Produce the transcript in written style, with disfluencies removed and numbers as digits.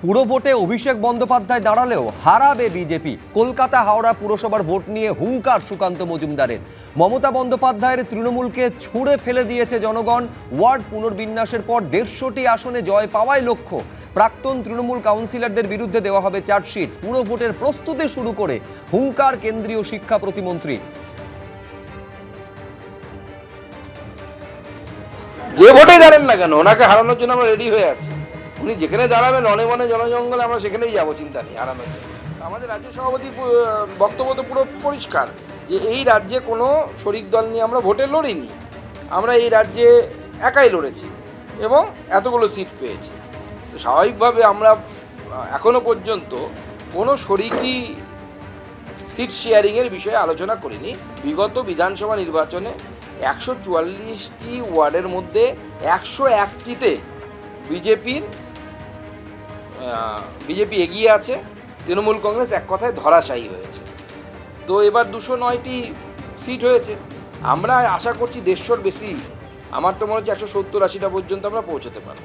পুরো ভোটে অভিষেক বন্দ্যোপাধ্যায় দাঁড়ালেও হারাবে বিজেপি। কলকাতা হাওড়া পুরসভার ভোট নিয়ে হুঙ্কার সুকান্ত মজুমদারের। মমতা বন্দ্যোপাধ্যায়ের তৃণমূলকে ছুঁড়ে ফেলে দিয়েছে জনগণ। ওয়ার্ড পুনর্বিন্যাসের পর 150টি আসনে জয় পাওয়াই লক্ষ্য। প্রাক্তন তৃণমূল কাউন্সিলরদের বিরুদ্ধে দেওয়া হবে চার্জশিট। পুরো ভোটের প্রস্তুতি শুরু করে হুঙ্কার কেন্দ্রীয় শিক্ষা প্রতিমন্ত্রী। যে ভোটে দাঁড়ান না কেন, ওনাকে হারানোর জন্য আমরা রেডি হয়ে আছি। উনি যেখানে দাঁড়াবেন অনে বনে জনজঙ্গলে, আমরা সেখানেই যাবো, চিন্তা নেই হারানোর জন্য। আমাদের রাজ্য সভাপতি বক্তব্য তো পুরো পরিষ্কার যে এই রাজ্যে কোনো শরিক দল নিয়ে আমরা ভোটে লড়িনি, আমরা এই রাজ্যে একাই লড়েছি এবং এতগুলো সিট পেয়েছি। তো স্বাভাবিকভাবে আমরা এখনো পর্যন্ত কোনো শরিকি সিট শেয়ারিংয়ের বিষয়ে আলোচনা করিনি। বিগত বিধানসভা নির্বাচনে 144টি ওয়ার্ডের মধ্যে 101টিতে বিজেপি এগিয়ে আছে, তৃণমূল কংগ্রেস এক কথায় ধরাশায়ী হয়েছে। তো এবার 209টি সিট হয়েছে, আমরা আশা করছি 150র বেশি, আমার তো মনে হচ্ছে 170-80টা পর্যন্ত আমরা পৌঁছতে পারবো।